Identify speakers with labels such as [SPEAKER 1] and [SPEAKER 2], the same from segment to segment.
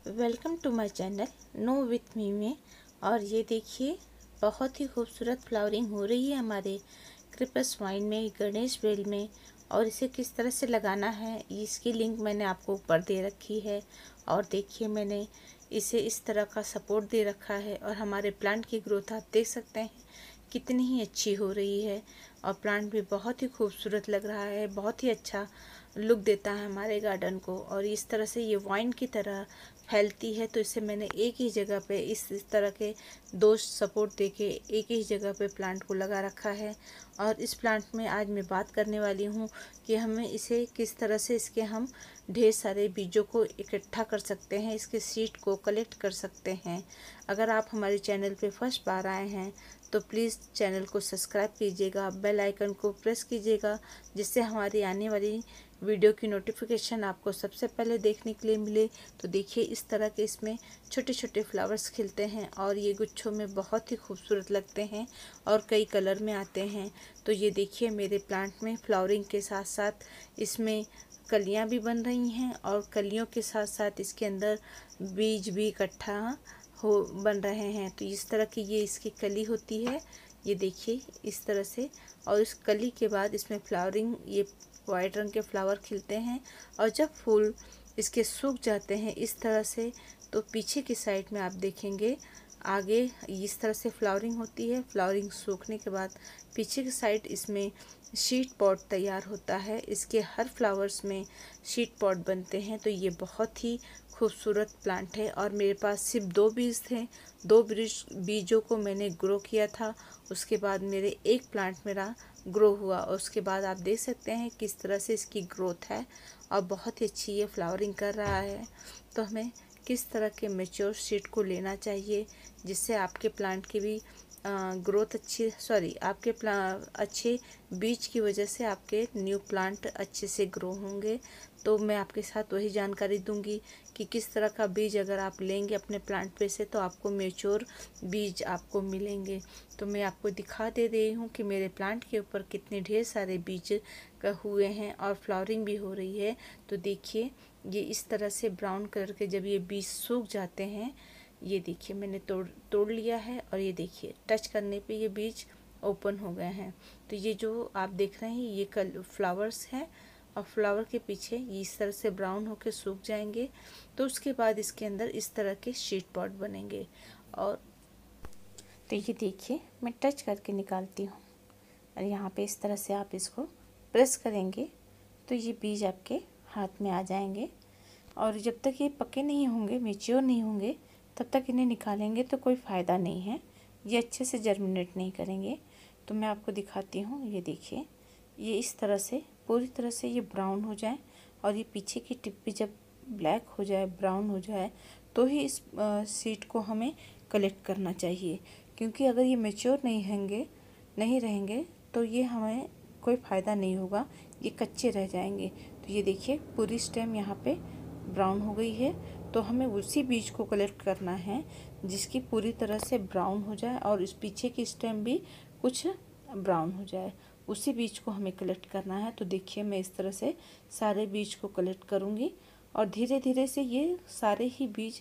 [SPEAKER 1] Welcome to my channel know with me में। और ये देखिए बहुत ही खूबसूरत फ्लावरिंग हो रही है हमारे क्रिपस वाइन में, गणेश बेल में। और इसे किस तरह से लगाना है इसकी लिंक मैंने आपको ऊपर दे रखी है। और देखिए मैंने इसे इस तरह का सपोर्ट दे रखा है और हमारे प्लांट की ग्रोथ आप देख सकते हैं कितनी ही अच्छी हो रही है। और प्लांट भी बहुत ही खूबसूरत लग रहा है, बहुत ही अच्छा लुक देता है हमारे गार्डन को। और इस तरह से ये वाइन की तरह फैलती है, तो इसे मैंने एक ही जगह पे इस तरह के दो सपोर्ट देके एक ही जगह पे प्लांट को लगा रखा है। और इस प्लांट में आज मैं बात करने वाली हूँ कि हमें इसे किस तरह से इसके हम ढेर सारे बीजों को इकट्ठा कर सकते हैं, इसके सीड को कलेक्ट कर सकते हैं। अगर आप हमारे चैनल पे फर्स्ट बार आए हैं तो प्लीज़ चैनल को सब्सक्राइब कीजिएगा, बेल आइकन को प्रेस कीजिएगा, जिससे हमारी आने वाली वीडियो की नोटिफिकेशन आपको सबसे पहले देखने के लिए मिले। तो देखिए इस तरह के इसमें छोटे छोटे फ्लावर्स खिलते हैं और ये गुच्छों में बहुत ही खूबसूरत लगते हैं और कई कलर में आते हैं। तो ये देखिए मेरे प्लांट में फ्लावरिंग के साथ साथ इसमें कलियां भी बन रही हैं और कलियों के साथ साथ इसके अंदर बीज भी इकट्ठा हो बन रहे हैं। तो इस तरह की ये इसकी कली होती है, ये देखिए इस तरह से। और इस कली के बाद इसमें फ्लावरिंग, ये वाइट रंग के फ्लावर खिलते हैं। और जब फूल इसके सूख जाते हैं इस तरह से, तो पीछे की साइड में आप देखेंगे आगे इस तरह से फ्लावरिंग होती है। फ्लावरिंग सूखने के बाद पीछे की साइड इसमें शीट पॉट तैयार होता है। इसके हर फ्लावर्स में शीट पॉट बनते हैं। तो ये बहुत ही खूबसूरत प्लांट है। और मेरे पास सिर्फ दो बीज थे, दो बीजों को मैंने ग्रो किया था। उसके बाद मेरे एक प्लांट मेरा ग्रो हुआ और उसके बाद आप देख सकते हैं किस तरह से इसकी ग्रोथ है और बहुत ही अच्छी ये फ्लावरिंग कर रहा है। तो हमें किस तरह के मैच्योर सीड को लेना चाहिए जिससे आपके प्लांट की भी ग्रोथ अच्छी, आपके अच्छे बीज की वजह से आपके न्यू प्लांट अच्छे से ग्रो होंगे। तो मैं आपके साथ वही जानकारी दूंगी कि किस तरह का बीज अगर आप लेंगे अपने प्लांट पे से तो आपको मैच्योर बीज आपको मिलेंगे। तो मैं आपको दिखा दे रही हूँ कि मेरे प्लांट के ऊपर कितने ढेर सारे बीज हुए हैं और फ्लावरिंग भी हो रही है। तो देखिए ये इस तरह से ब्राउन कलर के जब ये बीज सूख जाते हैं, ये देखिए मैंने तोड़ लिया है और ये देखिए टच करने पे ये बीज ओपन हो गए हैं। तो ये जो आप देख रहे हैं ये फ्लावर्स हैं और फ्लावर के पीछे ये इस तरह से ब्राउन होकर सूख जाएंगे। तो उसके बाद इसके अंदर इस तरह के शीट पॉट बनेंगे। और तो ये देखिए मैं टच करके निकालती हूँ और यहाँ पे इस तरह से आप इसको प्रेस करेंगे तो ये बीज आपके हाथ में आ जाएंगे। और जब तक ये पके नहीं होंगे, मैच्योर नहीं होंगे, तब तक इन्हें निकालेंगे तो कोई फ़ायदा नहीं है, ये अच्छे से जर्मिनेट नहीं करेंगे। तो मैं आपको दिखाती हूँ, ये देखिए ये इस तरह से पूरी तरह से ये ब्राउन हो जाए और ये पीछे की टिप भी जब ब्लैक हो जाए, ब्राउन हो जाए, तो ही इस सीड को हमें कलेक्ट करना चाहिए। क्योंकि अगर ये मैच्योर नहीं रहेंगे तो ये हमें कोई फ़ायदा नहीं होगा, ये कच्चे रह जाएंगे। तो ये देखिए पूरी स्टेम यहाँ पे ब्राउन हो गई है। तो हमें उसी बीज को कलेक्ट करना है जिसकी पूरी तरह से ब्राउन हो जाए और इस पीछे की स्टेम भी कुछ ब्राउन हो जाए, उसी बीज को हमें कलेक्ट करना है। तो देखिए मैं इस तरह से सारे बीज को कलेक्ट करूँगी और धीरे धीरे से ये सारे ही बीज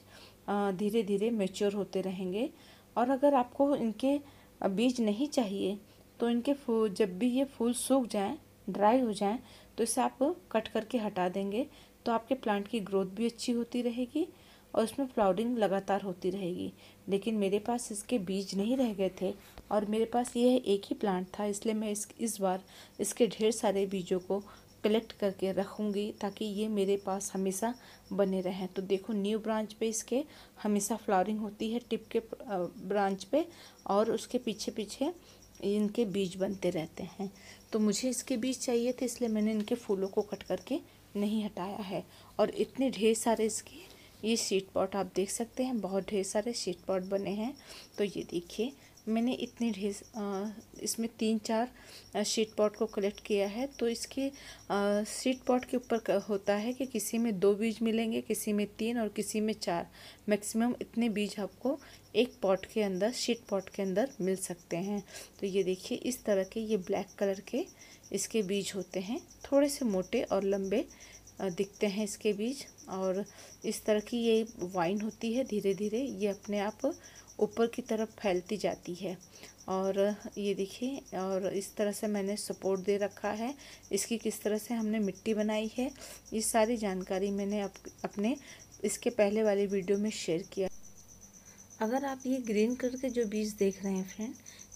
[SPEAKER 1] धीरे धीरे मैच्योर होते रहेंगे। और अगर आपको इनके बीज नहीं चाहिए तो इनके जब भी ये फूल सूख जाएं, ड्राई हो जाएं, तो इसे आप कट करके हटा देंगे। तो आपके प्लांट की ग्रोथ भी अच्छी होती रहेगी और उसमें फ्लावरिंग लगातार होती रहेगी। लेकिन मेरे पास इसके बीज नहीं रह गए थे और मेरे पास ये एक ही प्लांट था, इसलिए मैं इस बार इसके ढेर सारे बीजों को कलेक्ट करके रखूँगी ताकि ये मेरे पास हमेशा बने रहें। तो देखो न्यू ब्रांच पे इसके हमेशा फ्लावरिंग होती है, टिप के ब्रांच पे, और उसके पीछे पीछे इनके बीज बनते रहते हैं। तो मुझे इसके बीज चाहिए थे इसलिए मैंने इनके फूलों को कट करके नहीं हटाया है। और इतने ढेर सारे इसके ये शीट पॉट आप देख सकते हैं, बहुत ढेर सारे शीट पॉट बने हैं। तो ये देखिए मैंने इतने इसमें 3-4 शीट पॉट को कलेक्ट किया है। तो इसके शीट पॉट के ऊपर होता है कि किसी में 2 बीज मिलेंगे, किसी में 3 और किसी में 4। मैक्सिमम इतने बीज आपको एक पॉट के अंदर, शीट पॉट के अंदर मिल सकते हैं। तो ये देखिए इस तरह के ये ब्लैक कलर के इसके बीज होते हैं, थोड़े से मोटे और लंबे दिखते हैं इसके बीज। और इस तरह की ये वाइन होती है। धीरे धीरे ये अपने आप ऊपर की तरफ फैलती जाती है। और ये देखिए, और इस तरह से मैंने सपोर्ट दे रखा है। इसकी किस तरह से हमने मिट्टी बनाई है, ये सारी जानकारी मैंने अपने इसके पहले वाली वीडियो में शेयर किया। अगर आप ये ग्रीन कलर के जो बीज देख रहे हैं फ्रेंड,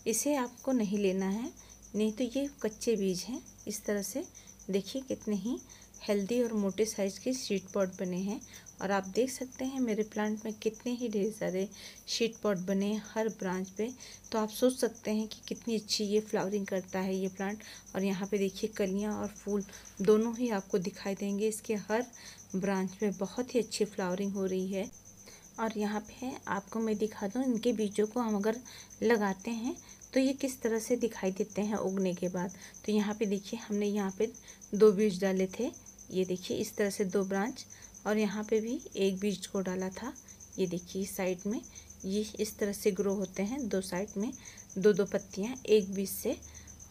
[SPEAKER 1] इसे आपको नहीं लेना है, नहीं तो ये कच्चे बीज हैं। इस तरह से देखिए कितने ही हेल्दी और मोटे साइज़ के सीड पॉट बने हैं। और आप देख सकते हैं मेरे प्लांट में कितने ही ढेर सारे सीड पॉट बने हैं हर ब्रांच पे। तो आप सोच सकते हैं कि कितनी अच्छी ये फ्लावरिंग करता है ये प्लांट। और यहाँ पे देखिए कलियाँ और फूल दोनों ही आपको दिखाई देंगे। इसके हर ब्रांच में बहुत ही अच्छी फ्लावरिंग हो रही है। और यहाँ पे आपको मैं दिखा दूँ, इनके बीजों को हम अगर लगाते हैं तो ये किस तरह से दिखाई देते हैं उगने के बाद। तो यहाँ पे देखिए, हमने यहाँ पे 2 बीज डाले थे। ये देखिए इस तरह से 2 ब्रांच, और यहाँ पे भी 1 बीज को डाला था। ये देखिए इस साइड में ये इस तरह से ग्रो होते हैं, 2 साइड में 2-2 पत्तियाँ 1 बीज से।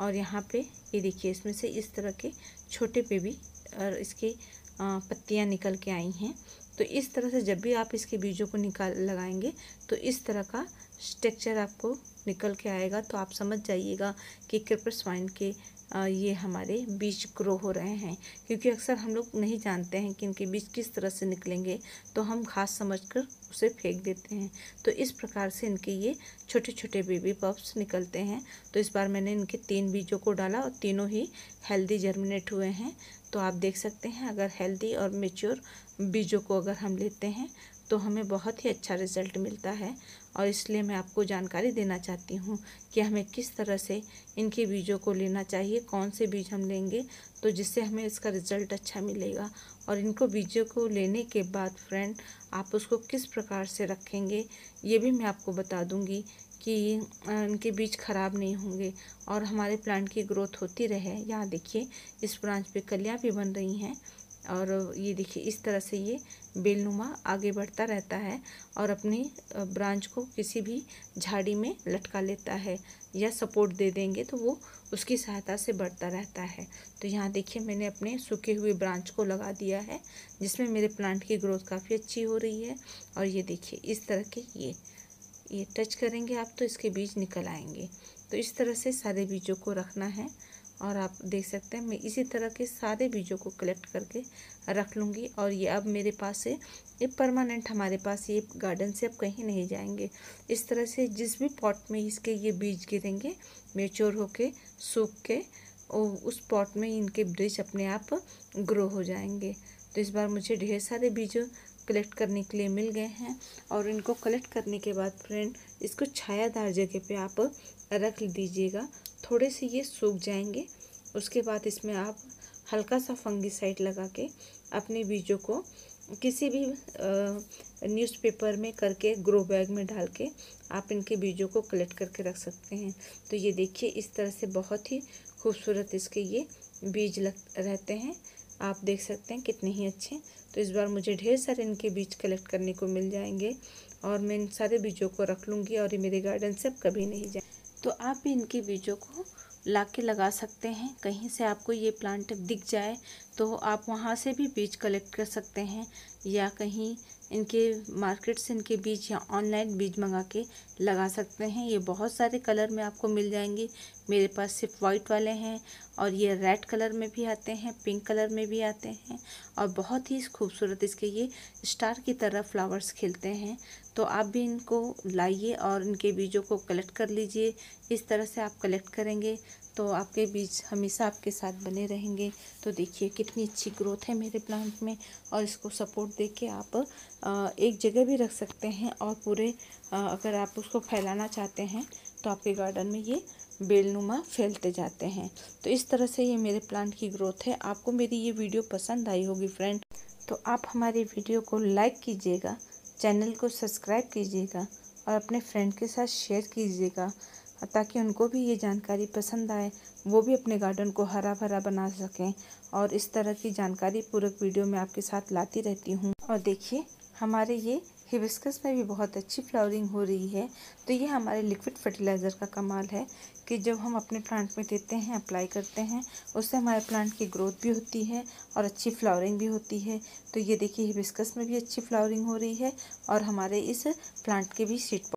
[SPEAKER 1] और यहाँ पे ये देखिए इसमें से इस तरह के छोटे पे भी और इसके पत्तियाँ निकल के आई हैं। तो इस तरह से जब भी आप इसके बीजों को लगाएंगे तो इस तरह का स्ट्रक्चर आपको निकल के आएगा। तो आप समझ जाइएगा कि क्रीपर्स वाइन के ये हमारे बीज ग्रो हो रहे हैं। क्योंकि अक्सर हम लोग नहीं जानते हैं कि इनके बीज किस तरह से निकलेंगे, तो हम घास समझकर उसे फेंक देते हैं। तो इस प्रकार से इनके ये छोटे छोटे बेबी पप्स निकलते हैं। तो इस बार मैंने इनके 3 बीजों को डाला और तीनों ही हेल्दी जर्मिनेट हुए हैं। तो आप देख सकते हैं, अगर हेल्दी और मेच्योर बीजों को अगर हम लेते हैं तो हमें बहुत ही अच्छा रिज़ल्ट मिलता है। और इसलिए मैं आपको जानकारी देना चाहती हूँ कि हमें किस तरह से इनके बीजों को लेना चाहिए, कौन से बीज हम लेंगे तो जिससे हमें इसका रिज़ल्ट अच्छा मिलेगा। और इनको बीजों को लेने के बाद फ्रेंड आप उसको किस प्रकार से रखेंगे ये भी मैं आपको बता दूँगी कि इनके बीज ख़राब नहीं होंगे और हमारे प्लांट की ग्रोथ होती रहे। यहाँ देखिए इस ब्रांच पे कलियाँ भी बन रही हैं। और ये देखिए इस तरह से ये बेलनुमा आगे बढ़ता रहता है और अपनी ब्रांच को किसी भी झाड़ी में लटका लेता है, या सपोर्ट दे देंगे तो वो उसकी सहायता से बढ़ता रहता है। तो यहाँ देखिए मैंने अपने सूखे हुए ब्रांच को लगा दिया है, जिसमें मेरे प्लांट की ग्रोथ काफ़ी अच्छी हो रही है। और ये देखिए इस तरह के ये टच करेंगे आप तो इसके बीज निकल आएंगे। तो इस तरह से सारे बीजों को रखना है। और आप देख सकते हैं मैं इसी तरह के सारे बीजों को कलेक्ट करके रख लूँगी। और ये अब मेरे पास से ये परमानेंट हमारे पास ये गार्डन से अब कहीं नहीं जाएंगे। इस तरह से जिस भी पॉट में इसके ये बीज गिरेंगे मैच्योर होके सूख के उस पॉट में इनके बीज अपने आप ग्रो हो जाएंगे। तो इस बार मुझे ढेर सारे बीज कलेक्ट करने के लिए मिल गए हैं। और इनको कलेक्ट करने के बाद फ्रेंड इसको छायादार जगह पे आप रख दीजिएगा। थोड़े से ये सूख जाएंगे, उसके बाद इसमें आप हल्का सा फंगीसाइड लगा के अपने बीजों को किसी भी न्यूज़पेपर में करके ग्रो बैग में डाल के आप इनके बीजों को कलेक्ट करके रख सकते हैं। तो ये देखिए इस तरह से बहुत ही खूबसूरत इसके ये बीज रहते हैं। आप देख सकते हैं कितने ही अच्छे। तो इस बार मुझे ढेर सारे इनके बीज कलेक्ट करने को मिल जाएंगे और मैं इन सारे बीजों को रख लूँगी और ये मेरे गार्डन से अब कभी नहीं जाए। तो आप भी इनके बीजों को ला के लगा सकते हैं। कहीं से आपको ये प्लांट दिख जाए तो आप वहाँ से भी बीज कलेक्ट कर सकते हैं, या कहीं इनके मार्केट से इनके बीज या ऑनलाइन बीज मंगा के लगा सकते हैं। ये बहुत सारे कलर में आपको मिल जाएंगे। मेरे पास सिर्फ वाइट वाले हैं और ये रेड कलर में भी आते हैं, पिंक कलर में भी आते हैं और बहुत ही खूबसूरत इसके ये स्टार की तरह फ्लावर्स खिलते हैं। तो आप भी इनको लाइए और इनके बीजों को कलेक्ट कर लीजिए। इस तरह से आप कलेक्ट करेंगे तो आपके बीज हमेशा आपके साथ बने रहेंगे। तो देखिए कितनी अच्छी ग्रोथ है मेरे प्लांट में। और इसको सपोर्ट देके आप एक जगह भी रख सकते हैं और पूरे अगर आप उसको फैलाना चाहते हैं तो आपके गार्डन में ये बेलनुमा फैलते जाते हैं। तो इस तरह से ये मेरे प्लांट की ग्रोथ है। आपको मेरी ये वीडियो पसंद आई होगी फ्रेंड, तो आप हमारी वीडियो को लाइक कीजिएगा, चैनल को सब्सक्राइब कीजिएगा और अपने फ्रेंड के साथ शेयर कीजिएगा, ताकि उनको भी ये जानकारी पसंद आए, वो भी अपने गार्डन को हरा भरा बना सकें। और इस तरह की जानकारी पूरक वीडियो मैं आपके साथ लाती रहती हूँ। और देखिए हमारे ये हिबिस्कस में भी बहुत अच्छी फ्लावरिंग हो रही है। तो ये हमारे लिक्विड फर्टिलाइज़र का कमाल है कि जब हम अपने प्लांट में देते हैं, अप्लाई करते हैं, उससे हमारे प्लांट की ग्रोथ भी होती है और अच्छी फ्लावरिंग भी होती है। तो ये देखिए हिबिस्कस में भी अच्छी फ्लावरिंग हो रही है और हमारे इस प्लांट के भी सीड